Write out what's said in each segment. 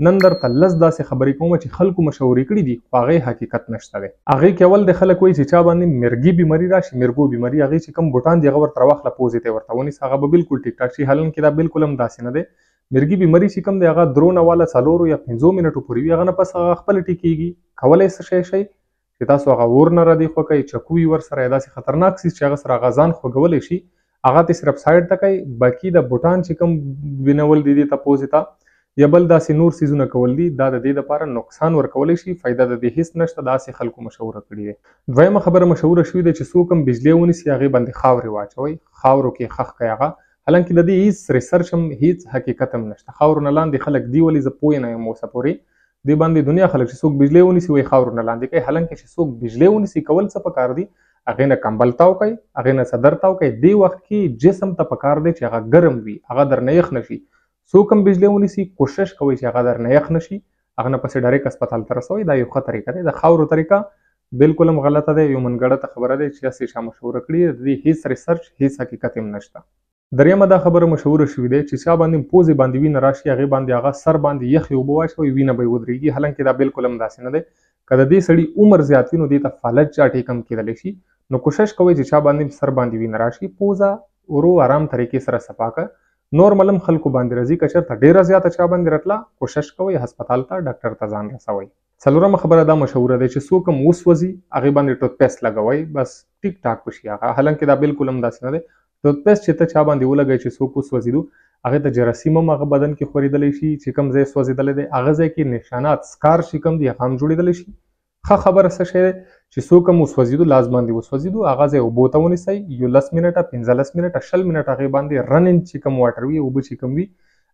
نن درته لس داسې خبرې کوم چې خلکو مشورې کړي دي خو هغې حقیقت نشته دی. هغې کې اول د خلک وایي چې چا باندې مرګي بیماري راشي، مرګو بیماري، هغې چې کوم بوټان دي هغه ورته راواخله پوزې ته ورته ونیسه، هغه به بالکل ټیک ټاک شي. حالانکې دا بالکل هم داسې نه دی. مرګي بیماري چې کوم دی هغه درونه والا 4 یا 5 منټو پورې وي، هغه نه پس هغه خپله ټیکېږي. کولی څه شی چې تاسو هغه اور نه ردې خوږئ، چکو وي ورسره، یا داسې خطرناک څیز چې هغه سره هغه ځان خوږولی شي، هغه ته صرف سایډ ته کوئ. باقي د بوټان چې کوم وینول دي دې ته پوزې ته یا بل داسې نور څیزونه کول دي، دا د دې دپاره نقصان ورکولی شي، فایده د دې هیڅ نشته. داسې خلکو مشوره کړې دی. دویمه خبره مشوره شوې ده چې څوک هم بجلی ونیسي هغې باندې خاورې واچوئ، خاورو کې خښ کړئ هغه. حالانکې د دې هیڅ ریسرچ هم هیڅ حقیقت هم نشته. خاورو نه لاندې خلک دی ولې زه پوه نه یم اوسه پورې دې باندې دنیا خلک چې څوک بجلی ونیسي وایي خاورو نه لاندې کوي. حالانکې چې څوک بجلی ونیسي کول څه پکار دي؟ هغې نه کمبل تاو کوئ، هغې نه څادر تاو کوئ. دې وخت کې جسم ته پکار دی چې هغه ګرم وي، هغه درنه یخ نه شي. څوک هم بجلی ونیسي کوشش کوئ چې هغه درنه یخ نه شي، هغه نه پسې ډایرکټ هسپتال ته رسوئ. دا یو ښه طریقه دی. د خاورو طریقه بالکل هم غلطه دی، یو منګړته خبره دی چې هسې چا مشوره کړې، د دې هیڅ ریسرچ هیڅ حقیقت هم نشته. دریمه دا خبره مشوره شوې دی چې چا باندې پوزې باندې وینه راشي هغې باندې هغه سر باندې یخې اوبه واچوئ، وینه به یې ودرېږي. حالانکې دا بالکل هم داسې نه دی. که د دې سړي عمر زیات وي نو دې ته فالج چاټې کم کېدلی شي. نو کوشش کوئ چې چا باندې سر باندې وینه راشي پوزه ورو آرام طریقې سره صفا کړه. نورمل هم خلکو باندې راځي، که چېرته ډېره زیاته چا باندې راتله کوشش کوئ هسپتال ته ډاکټر ته ځان رسوئ. څلورمه خبره دا مشوره دی چې څوک هم وسوځي هغې باندې ټوت پیسټ لګوئ، بس ټیک ټاک وشي هغه. حالانکې دا بالکل هم داسې نه دی. ټوت پیسټ چې ته چا باندې ولګوئ چې څوک وسوځېدو هغې ته جراثیم هم هغه بدن کې خورېدلی شي، چې کوم ځای سوځېدلی دی هغه ځای کې نشانات سکار چې کوم دي هغه هم جوړېدلی شي. ښه خبره څه شی دی چې څوک هم وسوځېدو لاس باندې وسوځېدو هغه ځای اوبو ته ونیسئ، 10 منټه 15 منټه 20 منټه هغې باندې رنن چې کوم واټر وي اوبه چې کوم وي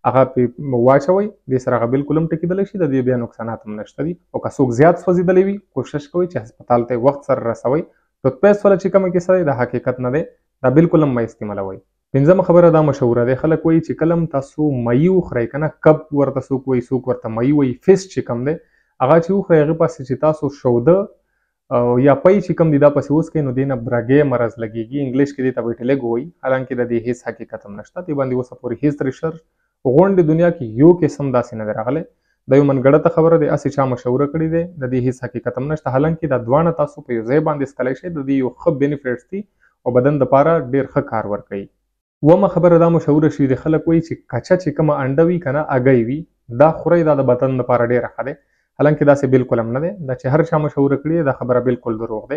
هغه پې واچوئ، دې سره هغه بالکل هم ټکېدلی شي، د دې بیا نقصانات هم نشته دي. او که څوک زیات سوځېدلی وي کوشش کوئ چې هسپتال ته وخت سره رسوئ. ټوت پیسټ والا چې کومه کیسه دی دا حقیقت نه دی، دا بالکل هم مه استعمالوئ. پنځمه خبره دا مشوره دی، خلک وایي چې کله هم تاسو ماهي وخورئ که نه، کب ورته څوک وایي، څوک ورته ماهي وایي، فیس چې کوم دی هغه چې وخورئ هغې پسې چې تاسو شوده یا پی چې کوم دي دا پسې وڅکئ نو دې نه برګې مرض لګېږي. انګلیش کې دې ته ویټیلیګو وایي. حالانکې د دې هیڅ حقیقت هم نشته. دې باندې اوسه پورې هیڅ ریسرچ غونډې دنیا کې یو قسم داسې نه دی راغلی. دا یو منګړته خبره دی، هسې چا مشوره کړې دی، د دې هیڅ حقیقت هم نشته. حالانکې دا دواړه تاسو په یو ځای باندې څکلی شئ، د دې یو ښه بینیفټس دي او بدن دپاره ډېر ښه کار ورکوي. اوومه خبره دا مشوره شوې دی، خلک وایي چې کچه چې کومه انډه وي که نه هګۍ وي دا خورئ، دا د بدن دپاره ډېره ښه دی. حالانکې داسې بالکل هم نه دی. دا چې هر چا مشوره کړې دا خبره بالکل دروغ دی.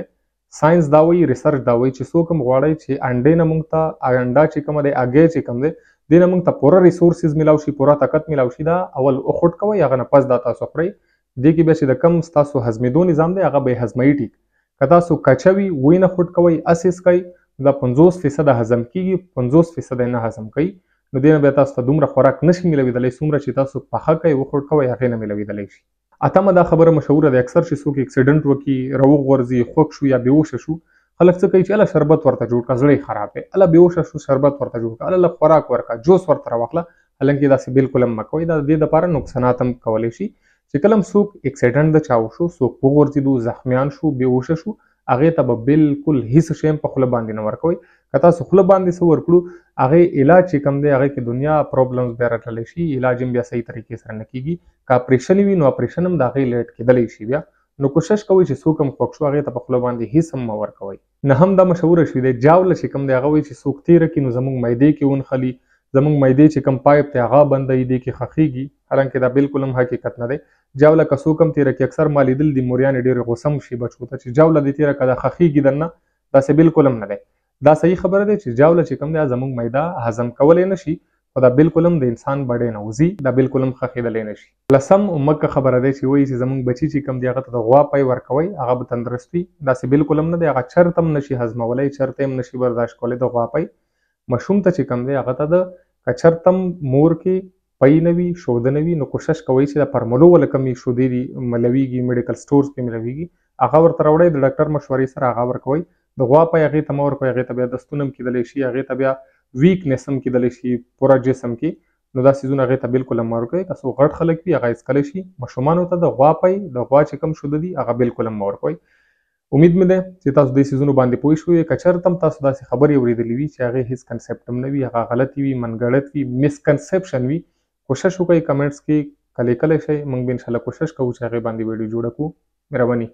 ساينس دا وایي، ریسرچ دا وایي چې څوک هم غواړئ چې انډې نه موږ ته انډه چې کومه دی هګۍ چې کوم دی دې نه موږ ته پوره ریسورسز میلاو شي، پوره طاقت میلاو شي، دا اول وخوټ کوئ، هغه نه پس دا تاسو خورئ. دې کې بیا چې د کم ستاسو هضمېدو نظام دی هغه به یې هضموي ټیک. که تاسو کچه وي وی نه خوټ کوئ هسې څکئ دا 50% هضم کېږي، 50% یې نه هضم کوي. نو دې نه بیا تاسو ته دومره خوراک نشي میلوېدلی څومره چې تاسو پخه کوئ وخوټ کوئ هغې نه میلوېدلی شي. اتمه دا خبره مشهوره ده، اکثر چې څوک اکسیډنټ وکړي، راوغورځي، خوږ شو یا بېهوشه شو، خلک څه کوي چې اله شربت ورته جوړ کړه، زړه یې خراب دی، اله بېهوشه شو شربت ورته جوړ کړه، اله لږ خوراک ورکړه، جوس ورته راواخله. حالانکې داسې بالکل هم مه کوئ. دا د دې دپاره نقصانات هم کولی شي. چې کله هم څوک اکسیډنټ د چا وشو، څوک وغورځېدو، زخمیان شو، بېهوشه شو، هغې ته به بالکل هېڅ شی هم په خوله باندې نه ورکوئ. که تاسو خوله باندې څه ورکړو هغې علاج چې کوم دی هغې کې دنیا پرابلمز بیا راتللی شي، علاج هم بیا صحیح طریقې سره نه کېږي. که اپریشن وي نو اپریشن هم د هغې لیټ کېدلی شي. بیا نو کوشش کوئ چې څوک هم خوږ شو هغې ته په خوله باندې هېڅ هم مه ورکوئ. نه هم دا مشهوره شوې دی، جاوله چې کوم دی هغه وایي چې څوک تېره کړي نو زموږ معدې کې ونښلي، زموږ معدې چې کوم پایپ دی هغه بندوي، دې کې ښخېږي. حالانکې دا بالکل هم حقیقت نه دی. جاوله که څوک هم تېره کړي، اکثر ما لیدل دي موریانې ډېرې غوسه هم شي بچو ته چې جاوله دې تېره کړه دا ښخېږي درنه، داسې بالکل هم نه دی. دا صحیح خبره دی چې جاوله چې کوم دی زموږ معده هضم کولی نه شي، خو دا بالکل هم د انسان بډې نه وځي، دا بالکل هم ښخېدلی نه شي. لسم مکه خبره دی چې وایي چې زموږ بچي چې کوم دی هغه ته د غوا پی ورکوئ هغه به تندرست وي. داسې بالکل هم نه دی. هغه چرته هم نشي هضمولی، چرته هم نشي برداشت کولی د غوا پی. ماشوم ته چې کوم دی هغه ته د که چرته هم مور کې پی نه وي، شوده نه وي، نو کوشش کوئ چې د فرملو وله کومې شودې دي ملویږي، میډیکل سټورز کې ملویږي، هغه ورته راوړئ، د ډاکټر مشورې سره هغه ورکوئ. د غوا پی هغې ته مه ورکوئ، هغې ته بیا دستونه هم کېدلی شي، هغې ته بیا ویکنیس هم کېدلی شي پوره جسم کې. نو دا څیزونه هغې ته بالکل هم مه ورکوئ. که څوک غټ خلک وي هغه یې څکلی شي. ماشومانو ته د غوا پی، د غوا چې کوم شوده دي هغه بالکل هم مه ورکوئ. امید مې دی چې تاسو دې څیزونو باندې پوه شوئ. که چېرته هم تاسو داسې خبرې اورېدلې وي چې هغې هېڅ کنسپټ هم نه وي، هغه غلطې وي، منګړت وي، مسکنسپشن وي، کوشش وکړئ کمنټس کې کلی شئ، موږ به انشاءالله کوشش کوو چې هغې باندې ویډیو جوړه کړو. مهرباني.